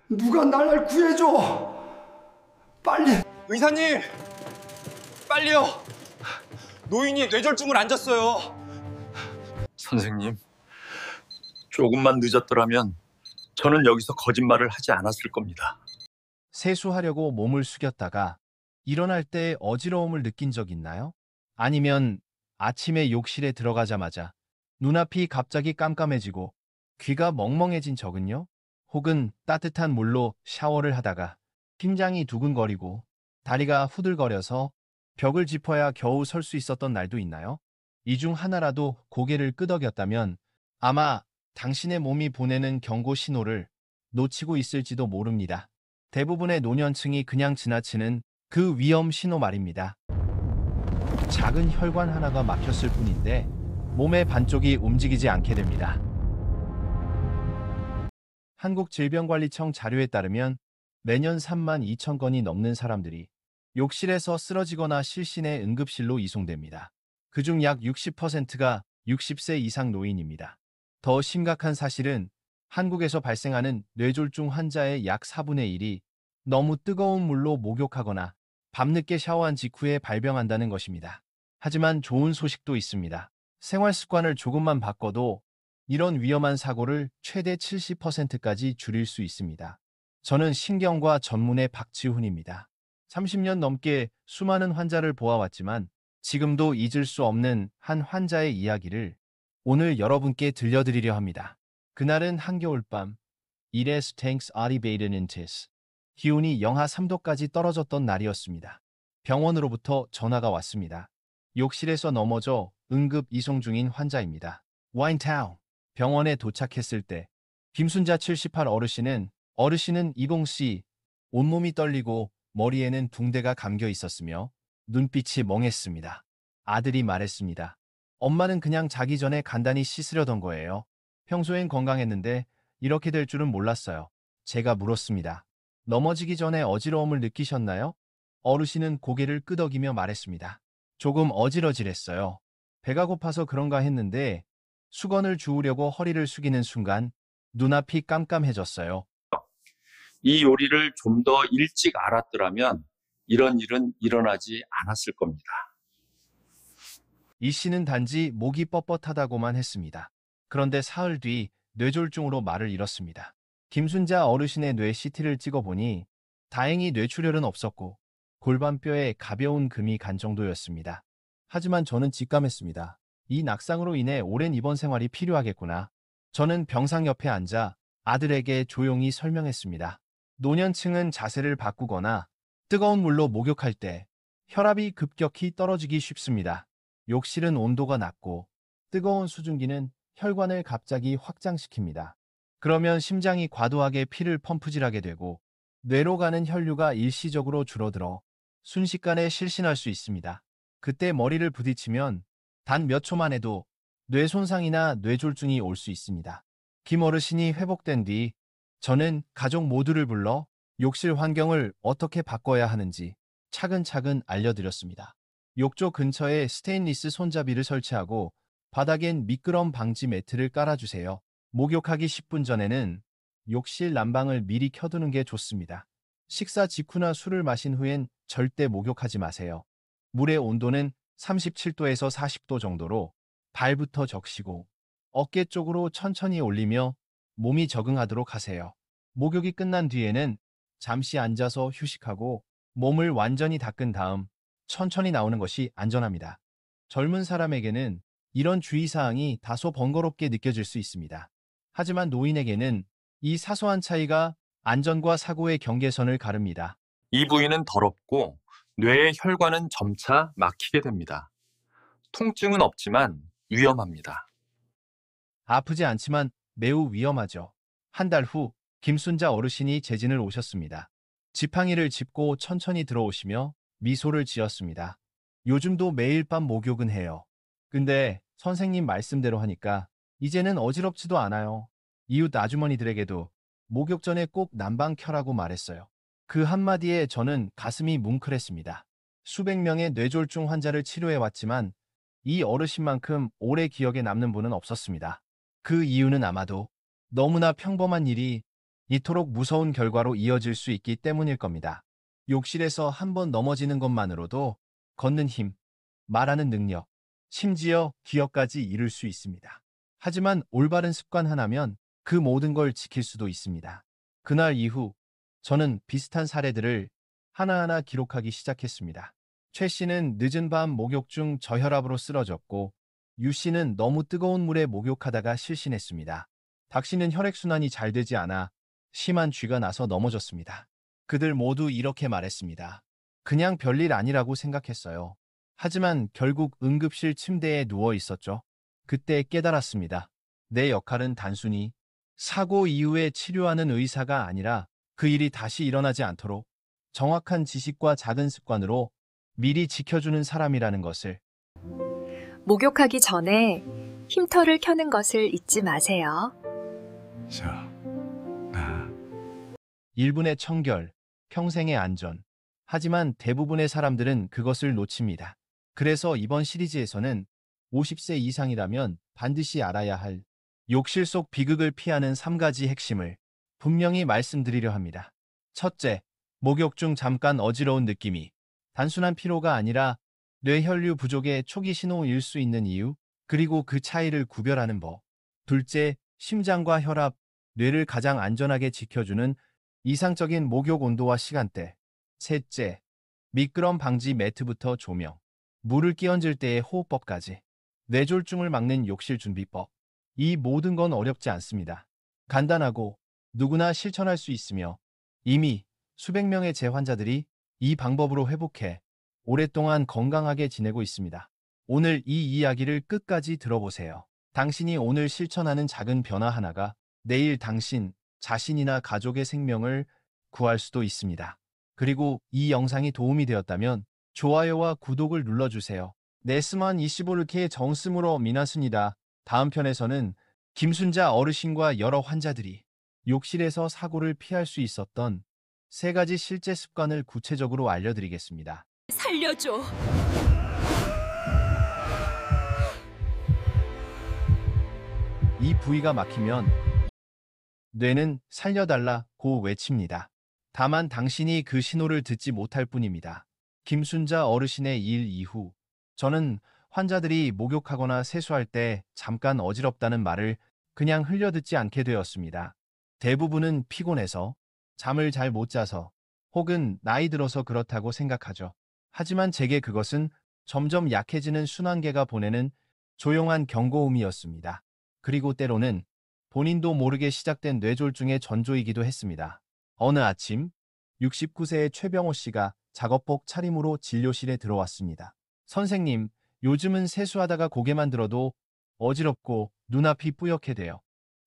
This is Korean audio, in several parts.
누가 날 구해줘. 빨리. 의사님! 빨리요! 노인이 뇌졸중을 앉았어요. 선생님, 조금만 늦었더라면 저는 여기서 거짓말을 하지 않았을 겁니다. 세수하려고 몸을 숙였다가 일어날 때 어지러움을 느낀 적 있나요? 아니면 아침에 욕실에 들어가자마자 눈앞이 갑자기 깜깜해지고 귀가 멍멍해진 적은요? 혹은 따뜻한 물로 샤워를 하다가 심장이 두근거리고 다리가 후들거려서 벽을 짚어야 겨우 설 수 있었던 날도 있나요? 이 중 하나라도 고개를 끄덕였다면 아마 당신의 몸이 보내는 경고 신호를 놓치고 있을지도 모릅니다. 대부분의 노년층이 그냥 지나치는 그 위험 신호 말입니다. 작은 혈관 하나가 막혔을 뿐인데 몸의 반쪽이 움직이지 않게 됩니다. 한국질병관리청 자료에 따르면 매년 3만 2천 건이 넘는 사람들이 욕실에서 쓰러지거나 실신의 응급실로 이송됩니다. 그중 약 60%가 60세 이상 노인입니다. 더 심각한 사실은 한국에서 발생하는 뇌졸중 환자의 약 4분의 1이 너무 뜨거운 물로 목욕하거나 밤늦게 샤워한 직후에 발병한다는 것입니다. 하지만 좋은 소식도 있습니다. 생활 습관을 조금만 바꿔도 이런 위험한 사고를 최대 70%까지 줄일 수 있습니다. 저는 신경과 전문의 박지훈입니다. 30년 넘게 수많은 환자를 보아왔지만 지금도 잊을 수 없는 한 환자의 이야기를 오늘 여러분께 들려드리려 합니다. 그날은 한겨울밤, 이레스 탱스 아리베이르닌티스, 기온이 영하 3도까지 떨어졌던 날이었습니다. 병원으로부터 전화가 왔습니다. 욕실에서 넘어져 응급 이송 중인 환자입니다. 와인타운 병원에 도착했을 때 김순자 78 어르신은 이봉씨, 온몸이 떨리고 머리에는 붕대가 감겨 있었으며 눈빛이 멍했습니다. 아들이 말했습니다. 엄마는 그냥 자기 전에 간단히 씻으려던 거예요. 평소엔 건강했는데 이렇게 될 줄은 몰랐어요. 제가 물었습니다. 넘어지기 전에 어지러움을 느끼셨나요? 어르신은 고개를 끄덕이며 말했습니다. 조금 어지러질했어요. 배가 고파서 그런가 했는데 수건을 주우려고 허리를 숙이는 순간 눈앞이 깜깜해졌어요. 이 요리를 좀 더 일찍 알았더라면 이런 일은 일어나지 않았을 겁니다. 이 씨는 단지 목이 뻣뻣하다고만 했습니다. 그런데 사흘 뒤 뇌졸중으로 말을 잃었습니다. 김순자 어르신의 뇌 CT를 찍어보니 다행히 뇌출혈은 없었고 골반뼈에 가벼운 금이 간 정도였습니다. 하지만 저는 직감했습니다. 이 낙상으로 인해 오랜 입원 생활이 필요하겠구나. 저는 병상 옆에 앉아 아들에게 조용히 설명했습니다. 노년층은 자세를 바꾸거나 뜨거운 물로 목욕할 때 혈압이 급격히 떨어지기 쉽습니다. 욕실은 온도가 낮고 뜨거운 수증기는 혈관을 갑자기 확장시킵니다. 그러면 심장이 과도하게 피를 펌프질하게 되고 뇌로 가는 혈류가 일시적으로 줄어들어 순식간에 실신할 수 있습니다. 그때 머리를 부딪히면 단 몇 초만 해도 뇌 손상이나 뇌졸중이 올 수 있습니다. 김 어르신이 회복된 뒤 저는 가족 모두를 불러 욕실 환경을 어떻게 바꿔야 하는지 차근차근 알려드렸습니다. 욕조 근처에 스테인리스 손잡이를 설치하고 바닥엔 미끄럼 방지 매트를 깔아주세요. 목욕하기 10분 전에는 욕실 난방을 미리 켜두는 게 좋습니다. 식사 직후나 술을 마신 후엔 절대 목욕하지 마세요. 물의 온도는 37도에서 40도 정도로 발부터 적시고 어깨 쪽으로 천천히 올리며 몸이 적응하도록 하세요. 목욕이 끝난 뒤에는 잠시 앉아서 휴식하고 몸을 완전히 닦은 다음 천천히 나오는 것이 안전합니다. 젊은 사람에게는 이런 주의사항이 다소 번거롭게 느껴질 수 있습니다. 하지만 노인에게는 이 사소한 차이가 안전과 사고의 경계선을 가릅니다. 이 부위는 더럽고 뇌의 혈관은 점차 막히게 됩니다. 통증은 없지만 위험합니다. 아프지 않지만 매우 위험하죠. 한 달 후 김순자 어르신이 재진을 오셨습니다. 지팡이를 짚고 천천히 들어오시며 미소를 지었습니다. 요즘도 매일 밤 목욕은 해요. 근데 선생님 말씀대로 하니까 이제는 어지럽지도 않아요. 이웃 아주머니들에게도 목욕 전에 꼭 난방 켜라고 말했어요. 그 한마디에 저는 가슴이 뭉클했습니다. 수백 명의 뇌졸중 환자를 치료해왔지만 이 어르신만큼 오래 기억에 남는 분은 없었습니다. 그 이유는 아마도 너무나 평범한 일이 이토록 무서운 결과로 이어질 수 있기 때문일 겁니다. 욕실에서 한 번 넘어지는 것만으로도 걷는 힘, 말하는 능력, 심지어 기억까지 잃을 수 있습니다. 하지만 올바른 습관 하나면 그 모든 걸 지킬 수도 있습니다. 그날 이후 저는 비슷한 사례들을 하나하나 기록하기 시작했습니다. 최 씨는 늦은 밤 목욕 중 저혈압으로 쓰러졌고, 유 씨는 너무 뜨거운 물에 목욕하다가 실신했습니다. 박 씨는 혈액순환이 잘 되지 않아 심한 쥐가 나서 넘어졌습니다. 그들 모두 이렇게 말했습니다. 그냥 별일 아니라고 생각했어요. 하지만 결국 응급실 침대에 누워 있었죠. 그때 깨달았습니다. 내 역할은 단순히 사고 이후에 치료하는 의사가 아니라 그 일이 다시 일어나지 않도록 정확한 지식과 작은 습관으로 미리 지켜주는 사람이라는 것을. 목욕하기 전에 쉼터를 켜는 것을 잊지 마세요. 자, 나 1분의 청결, 평생의 안전. 하지만 대부분의 사람들은 그것을 놓칩니다. 그래서 이번 시리즈에서는 50세 이상이라면 반드시 알아야 할 욕실 속 비극을 피하는 3가지 핵심을 분명히 말씀드리려 합니다. 첫째, 목욕 중 잠깐 어지러운 느낌이 단순한 피로가 아니라 뇌혈류 부족의 초기 신호일 수 있는 이유, 그리고 그 차이를 구별하는 법. 둘째, 심장과 혈압, 뇌를 가장 안전하게 지켜주는 이상적인 목욕 온도와 시간대. 셋째, 미끄럼 방지 매트부터 조명, 물을 끼얹을 때의 호흡법까지, 뇌졸중을 막는 욕실 준비법. 이 모든 건 어렵지 않습니다. 간단하고 누구나 실천할 수 있으며 이미 수백 명의 재환자들이 이 방법으로 회복해 오랫동안 건강하게 지내고 있습니다. 오늘 이 이야기를 끝까지 들어보세요. 당신이 오늘 실천하는 작은 변화 하나가 내일 당신 자신이나 가족의 생명을 구할 수도 있습니다. 그리고 이 영상이 도움이 되었다면 좋아요와 구독을 눌러주세요. 네스만 25르케의 정스무로 미나순이다. 다음 편에서는 김순자 어르신과 여러 환자들이 욕실에서 사고를 피할 수 있었던 3가지 실제 습관을 구체적으로 알려드리겠습니다. 살려줘. 이 부위가 막히면 뇌는 살려달라고 외칩니다. 다만 당신이 그 신호를 듣지 못할 뿐입니다. 김순자 어르신의 일 이후 저는 환자들이 목욕하거나 세수할 때 잠깐 어지럽다는 말을 그냥 흘려듣지 않게 되었습니다. 대부분은 피곤해서, 잠을 잘 못 자서, 혹은 나이 들어서 그렇다고 생각하죠. 하지만 제게 그것은 점점 약해지는 순환계가 보내는 조용한 경고음이었습니다. 그리고 때로는 본인도 모르게 시작된 뇌졸중의 전조이기도 했습니다. 어느 아침 69세의 최병호 씨가 작업복 차림으로 진료실에 들어왔습니다. 선생님, 요즘은 세수하다가 고개만 들어도 어지럽고 눈앞이 뿌옇게 돼요.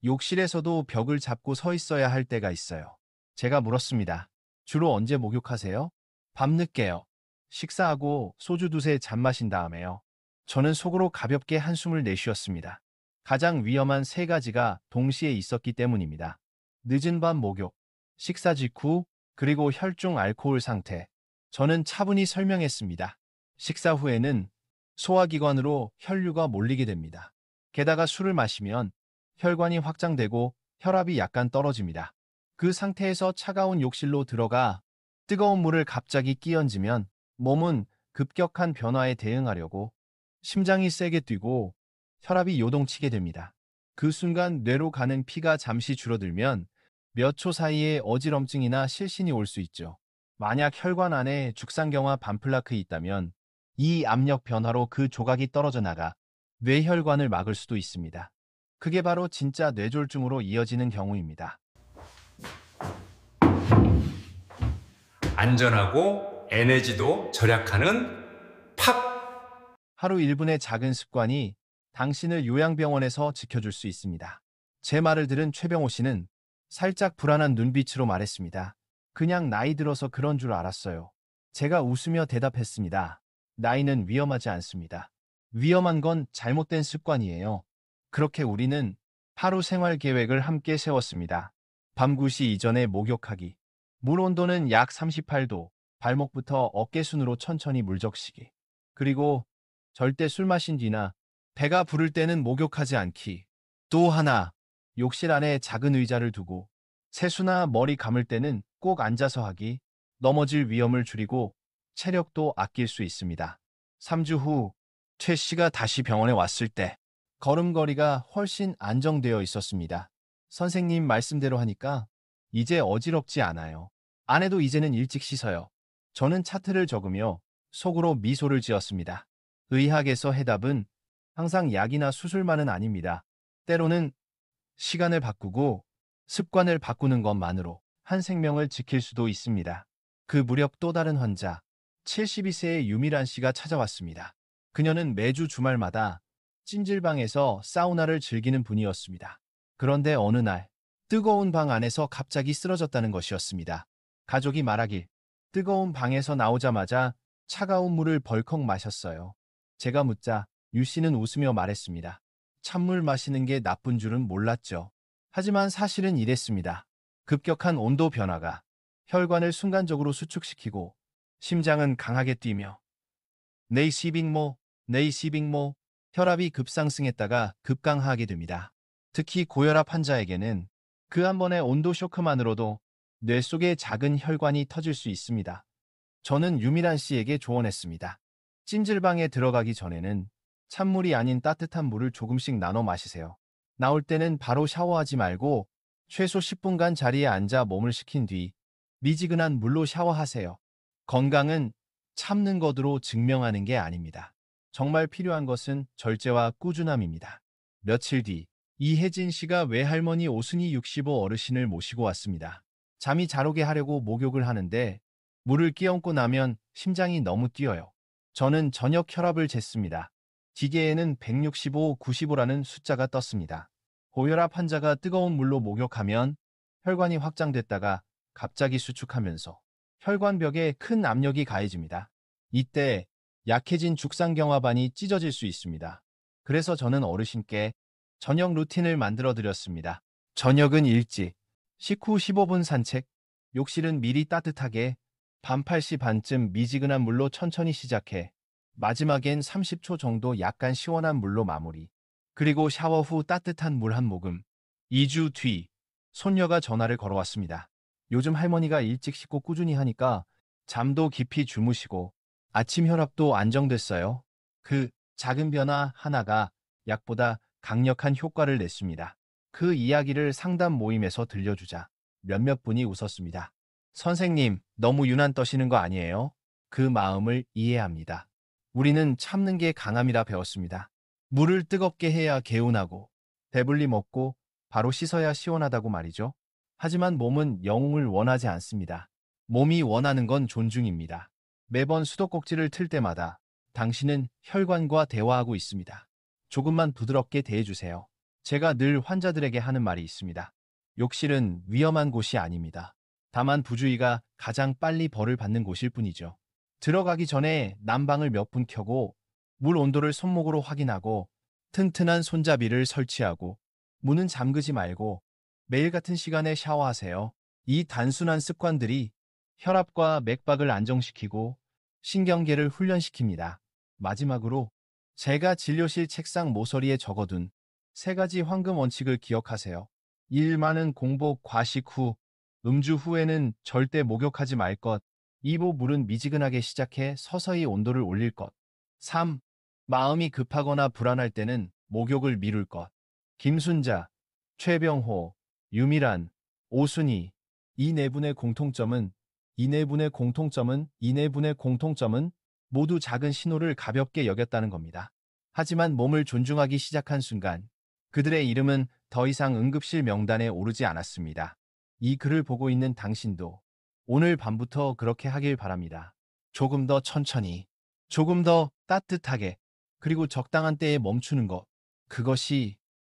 욕실에서도 벽을 잡고 서 있어야 할 때가 있어요. 제가 물었습니다. 주로 언제 목욕하세요? 밤늦게요. 식사하고 소주 두세 잔 마신 다음에요. 저는 속으로 가볍게 한숨을 내쉬었습니다. 가장 위험한 3가지가 동시에 있었기 때문입니다. 늦은 밤 목욕, 식사 직후, 그리고 혈중 알코올 상태. 저는 차분히 설명했습니다. 식사 후에는 소화기관으로 혈류가 몰리게 됩니다. 게다가 술을 마시면 혈관이 확장되고 혈압이 약간 떨어집니다. 그 상태에서 차가운 욕실로 들어가 뜨거운 물을 갑자기 끼얹으면 몸은 급격한 변화에 대응하려고 심장이 세게 뛰고 혈압이 요동치게 됩니다. 그 순간 뇌로 가는 피가 잠시 줄어들면 몇 초 사이에 어지럼증이나 실신이 올 수 있죠. 만약 혈관 안에 죽상경화 반플라크 있다면 이 압력 변화로 그 조각이 떨어져 나가 뇌혈관을 막을 수도 있습니다. 그게 바로 진짜 뇌졸중으로 이어지는 경우입니다. 안전하고 에너지도 절약하는 팝. 하루 1분의 작은 습관이 당신을 요양병원에서 지켜줄 수 있습니다. 제 말을 들은 최병호 씨는 살짝 불안한 눈빛으로 말했습니다. 그냥 나이 들어서 그런 줄 알았어요. 제가 웃으며 대답했습니다. 나이는 위험하지 않습니다. 위험한 건 잘못된 습관이에요. 그렇게 우리는 하루 생활 계획을 함께 세웠습니다. 밤 9시 이전에 목욕하기. 물 온도는 약 38도, 발목부터 어깨순으로 천천히 물 적시기. 그리고 절대 술 마신 뒤나 배가 부를 때는 목욕하지 않기. 또 하나, 욕실 안에 작은 의자를 두고 세수나 머리 감을 때는 꼭 앉아서 하기, 넘어질 위험을 줄이고 체력도 아낄 수 있습니다. 3주 후, 최 씨가 다시 병원에 왔을 때 걸음걸이가 훨씬 안정되어 있었습니다. 선생님 말씀대로 하니까 이제 어지럽지 않아요. 아내도 이제는 일찍 씻어요. 저는 차트를 적으며 속으로 미소를 지었습니다. 의학에서 해답은 항상 약이나 수술만은 아닙니다. 때로는 시간을 바꾸고 습관을 바꾸는 것만으로 한 생명을 지킬 수도 있습니다. 그 무렵 또 다른 환자, 72세의 유미란 씨가 찾아왔습니다. 그녀는 매주 주말마다 찜질방에서 사우나를 즐기는 분이었습니다. 그런데 어느 날 뜨거운 방 안에서 갑자기 쓰러졌다는 것이었습니다. 가족이 말하길 뜨거운 방에서 나오자마자 차가운 물을 벌컥 마셨어요. 제가 묻자 유 씨는 웃으며 말했습니다. 찬물 마시는 게 나쁜 줄은 몰랐죠. 하지만 사실은 이랬습니다. 급격한 온도 변화가 혈관을 순간적으로 수축시키고 심장은 강하게 뛰며 네이시빙모 혈압이 급상승했다가 급강하게 됩니다. 특히 고혈압 환자에게는 그 한 번의 온도 쇼크만으로도 뇌 속의 작은 혈관이 터질 수 있습니다. 저는 유미란 씨에게 조언했습니다. 찜질방에 들어가기 전에는 찬물이 아닌 따뜻한 물을 조금씩 나눠 마시세요. 나올 때는 바로 샤워하지 말고 최소 10분간 자리에 앉아 몸을 식힌 뒤 미지근한 물로 샤워하세요. 건강은 참는 것으로 증명하는 게 아닙니다. 정말 필요한 것은 절제와 꾸준함입니다. 며칠 뒤 이혜진 씨가 외할머니 오순희 65 어르신을 모시고 왔습니다. 잠이 잘 오게 하려고 목욕을 하는데 물을 끼얹고 나면 심장이 너무 뛰어요. 저는 저녁 혈압을 쟀습니다. 기계에는 165, 95라는 숫자가 떴습니다. 고혈압 환자가 뜨거운 물로 목욕하면 혈관이 확장됐다가 갑자기 수축하면서 혈관벽에 큰 압력이 가해집니다. 이때 약해진 죽상경화반이 찢어질 수 있습니다. 그래서 저는 어르신께 저녁 루틴을 만들어 드렸습니다. 저녁은 일찍, 식후 15분 산책, 욕실은 미리 따뜻하게, 밤 8시 반쯤 미지근한 물로 천천히 시작해 마지막엔 30초 정도 약간 시원한 물로 마무리. 그리고 샤워 후 따뜻한 물 한 모금. 2주 뒤 손녀가 전화를 걸어왔습니다. 요즘 할머니가 일찍 씻고 꾸준히 하니까 잠도 깊이 주무시고 아침 혈압도 안정됐어요. 그 작은 변화 하나가 약보다 강력한 효과를 냈습니다. 그 이야기를 상담 모임에서 들려주자 몇몇 분이 웃었습니다. 선생님, 너무 유난 떠시는 거 아니에요? 그 마음을 이해합니다. 우리는 참는 게 강함이라 배웠습니다. 물을 뜨겁게 해야 개운하고 배불리 먹고 바로 씻어야 시원하다고 말이죠. 하지만 몸은 영웅을 원하지 않습니다. 몸이 원하는 건 존중입니다. 매번 수도꼭지를 틀 때마다 당신은 혈관과 대화하고 있습니다. 조금만 부드럽게 대해주세요. 제가 늘 환자들에게 하는 말이 있습니다. 욕실은 위험한 곳이 아닙니다. 다만 부주의가 가장 빨리 벌을 받는 곳일 뿐이죠. 들어가기 전에 난방을 몇 분 켜고 물 온도를 손목으로 확인하고 튼튼한 손잡이를 설치하고 문은 잠그지 말고 매일 같은 시간에 샤워하세요. 이 단순한 습관들이 혈압과 맥박을 안정시키고 신경계를 훈련시킵니다. 마지막으로 제가 진료실 책상 모서리에 적어둔 3가지 황금 원칙을 기억하세요. 1. 많은 공복 과식 후, 음주 후에는 절대 목욕하지 말 것. 2. 물은 미지근하게 시작해 서서히 온도를 올릴 것. 3. 마음이 급하거나 불안할 때는 목욕을 미룰 것. 김순자, 최병호, 유미란, 오순희. 이 네 분의 공통점은 모두 작은 신호를 가볍게 여겼다는 겁니다. 하지만 몸을 존중하기 시작한 순간 그들의 이름은 더 이상 응급실 명단에 오르지 않았습니다. 이 글을 보고 있는 당신도 오늘 밤부터 그렇게 하길 바랍니다. 조금 더 천천히, 조금 더 따뜻하게, 그리고 적당한 때에 멈추는 것. 그것이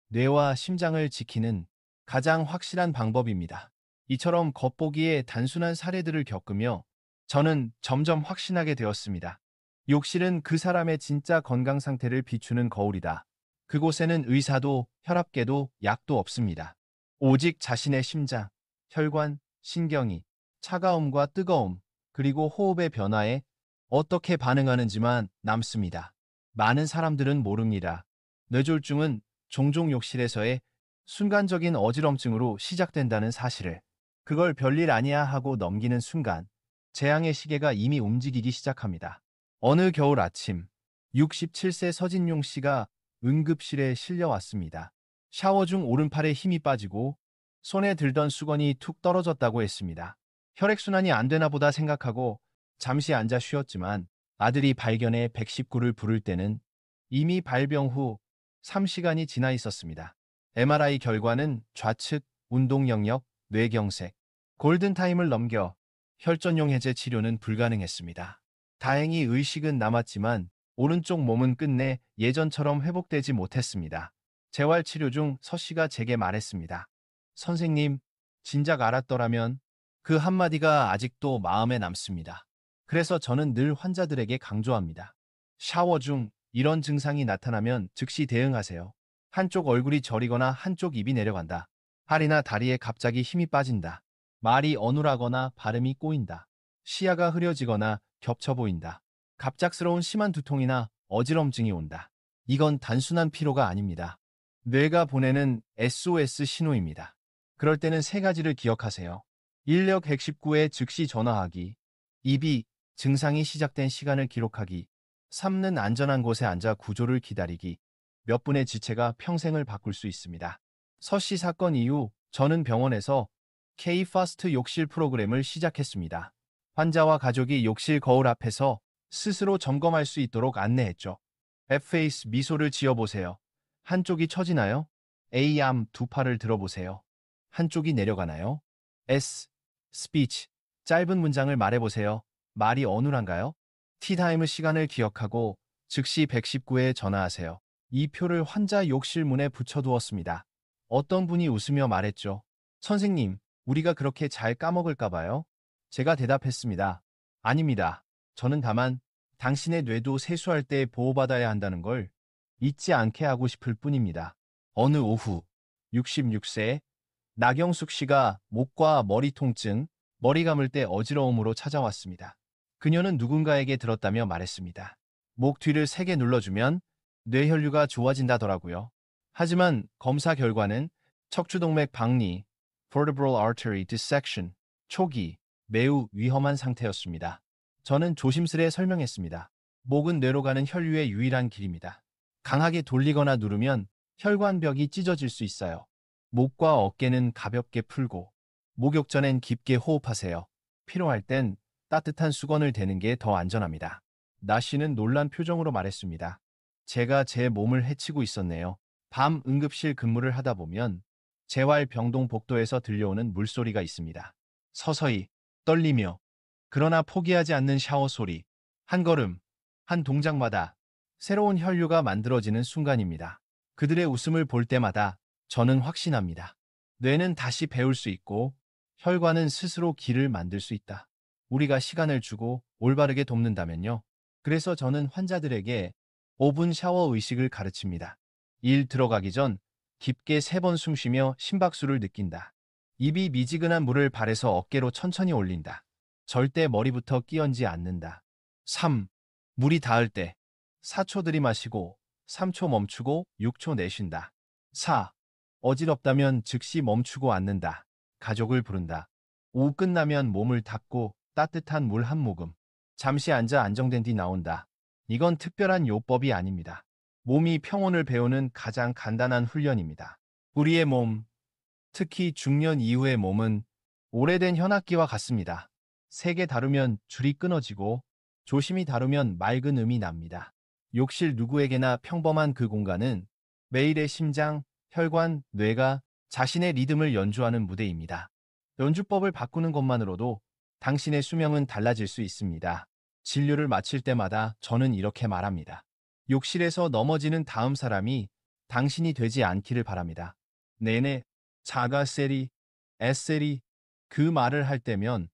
뇌와 심장을 지키는 가장 확실한 방법입니다. 이처럼 겉보기에 단순한 사례들을 겪으며 저는 점점 확신하게 되었습니다. 욕실은 그 사람의 진짜 건강 상태를 비추는 거울이다. 그곳에는 의사도 혈압계도 약도 없습니다. 오직 자신의 심장, 혈관, 신경이 차가움과 뜨거움, 그리고 호흡의 변화에 어떻게 반응하는지만 남습니다. 많은 사람들은 모릅니다. 뇌졸중은 종종 욕실에서의 순간적인 어지럼증으로 시작된다는 사실을, 그걸 별일 아니야 하고 넘기는 순간 재앙의 시계가 이미 움직이기 시작합니다. 어느 겨울 아침 67세 서진용 씨가 응급실에 실려왔습니다. 샤워 중 오른팔에 힘이 빠지고 손에 들던 수건이 툭 떨어졌다고 했습니다. 혈액순환이 안 되나 보다 생각하고 잠시 앉아 쉬었지만 아들이 발견해 119를 부를 때는 이미 발병 후 3시간이 지나 있었습니다. MRI 결과는 좌측 운동 영역 뇌경색, 골든타임을 넘겨 혈전용 해제 치료는 불가능했습니다. 다행히 의식은 남았지만 오른쪽 몸은 끝내 예전처럼 회복되지 못했습니다. 재활치료 중 서 씨가 제게 말했습니다. 선생님, 진작 알았더라면. 그 한마디가 아직도 마음에 남습니다. 그래서 저는 늘 환자들에게 강조합니다. 샤워 중 이런 증상이 나타나면 즉시 대응하세요. 한쪽 얼굴이 저리거나 한쪽 입이 내려간다. 팔이나 다리에 갑자기 힘이 빠진다. 말이 어눌하거나 발음이 꼬인다. 시야가 흐려지거나 겹쳐 보인다. 갑작스러운 심한 두통이나 어지럼증이 온다. 이건 단순한 피로가 아닙니다. 뇌가 보내는 SOS 신호입니다. 그럴 때는 세 가지를 기억하세요. 인력 119에 즉시 전화하기, 2비 증상이 시작된 시간을 기록하기, 3는 안전한 곳에 앉아 구조를 기다리기. 몇 분의 지체가 평생을 바꿀 수 있습니다. 서 씨 사건 이후 저는 병원에서 K-파스트 욕실 프로그램을 시작했습니다. 환자와 가족이 욕실 거울 앞에서 스스로 점검할 수 있도록 안내했죠. F-페이스 미소를 지어보세요. 한쪽이 처지나요? A-암 두 팔을 들어보세요. 한쪽이 내려가나요? S. 스피치 짧은 문장을 말해보세요. 말이 어눌한가요? 티타임의 시간을 기억하고 즉시 119에 전화하세요. 이 표를 환자 욕실 문에 붙여두었습니다. 어떤 분이 웃으며 말했죠. 선생님, 우리가 그렇게 잘 까먹을까 봐요? 제가 대답했습니다. 아닙니다. 저는 다만 당신의 뇌도 세수할 때 보호받아야 한다는 걸 잊지 않게 하고 싶을 뿐입니다. 어느 오후 66세 나경숙 씨가 목과 머리 통증, 머리 감을 때 어지러움으로 찾아왔습니다. 그녀는 누군가에게 들었다며 말했습니다. 목 뒤를 세게 눌러주면 뇌혈류가 좋아진다더라고요. 하지만 검사 결과는 척추동맥 박리, vertebral artery dissection, 초기, 매우 위험한 상태였습니다. 저는 조심스레 설명했습니다. 목은 뇌로 가는 혈류의 유일한 길입니다. 강하게 돌리거나 누르면 혈관벽이 찢어질 수 있어요. 목과 어깨는 가볍게 풀고 목욕 전엔 깊게 호흡하세요. 필요할 땐 따뜻한 수건을 대는 게 더 안전합니다. 나 씨는 놀란 표정으로 말했습니다. 제가 제 몸을 해치고 있었네요. 밤 응급실 근무를 하다 보면 재활병동 복도에서 들려오는 물소리가 있습니다. 서서히 떨리며 그러나 포기하지 않는 샤워 소리. 한 걸음, 한 동작마다 새로운 혈류가 만들어지는 순간입니다. 그들의 웃음을 볼 때마다 저는 확신합니다. 뇌는 다시 배울 수 있고 혈관은 스스로 길을 만들 수 있다. 우리가 시간을 주고 올바르게 돕는다면요. 그래서 저는 환자들에게 5분 샤워 의식을 가르칩니다. 일 들어가기 전 깊게 3번 숨쉬며 심박수를 느낀다. 입이 미지근한 물을 발에서 어깨로 천천히 올린다. 절대 머리부터 끼얹지 않는다. 3. 물이 닿을 때 4초 들이마시고 3초 멈추고 6초 내쉰다. 4. 어지럽다면 즉시 멈추고 앉는다. 가족을 부른다. 5. 끝나면 몸을 닦고 따뜻한 물 한 모금. 잠시 앉아 안정된 뒤 나온다. 이건 특별한 요법이 아닙니다. 몸이 평온을 배우는 가장 간단한 훈련입니다. 우리의 몸, 특히 중년 이후의 몸은 오래된 현악기와 같습니다. 세게 다루면 줄이 끊어지고 조심히 다루면 맑은 음이 납니다. 욕실 누구에게나 평범한 그 공간은 매일의 심장, 혈관, 뇌가 자신의 리듬을 연주하는 무대입니다. 연주법을 바꾸는 것만으로도 당신의 수명은 달라질 수 있습니다. 진료를 마칠 때마다 저는 이렇게 말합니다. 욕실에서 넘어지는 다음 사람이 당신이 되지 않기를 바랍니다. 네네, 자가세리, 에세리, 그 말을 할 때면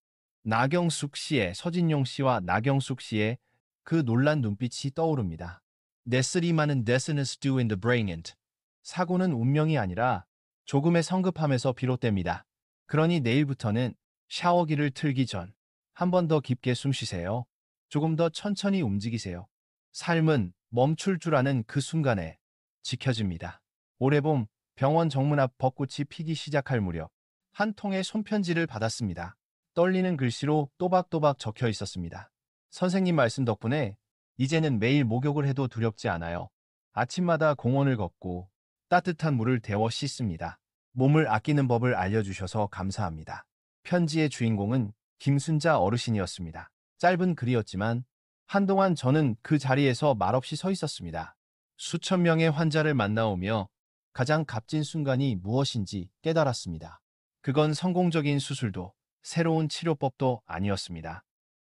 나경숙 씨의 서진용 씨와 나경숙 씨의 그 놀란 눈빛이 떠오릅니다. 네스리만은 데스너스 두 in the brainint. 사고는 운명이 아니라 조금의 성급함에서 비롯됩니다. 그러니 내일부터는 샤워기를 틀기 전 한 번 더 깊게 숨 쉬세요. 조금 더 천천히 움직이세요. 삶은 멈출 줄 아는 그 순간에 지켜집니다. 올해 봄 병원 정문 앞 벚꽃이 피기 시작할 무렵 한 통의 손편지를 받았습니다. 떨리는 글씨로 또박또박 적혀 있었습니다. 선생님 말씀 덕분에 이제는 매일 목욕을 해도 두렵지 않아요. 아침마다 공원을 걷고 따뜻한 물을 데워 씻습니다. 몸을 아끼는 법을 알려주셔서 감사합니다. 편지의 주인공은 김순자 어르신이었습니다. 짧은 글이었지만 한동안 저는 그 자리에서 말없이 서 있었습니다. 수천 명의 환자를 만나오며 가장 값진 순간이 무엇인지 깨달았습니다. 그건 성공적인 수술도 새로운 치료법도 아니었습니다.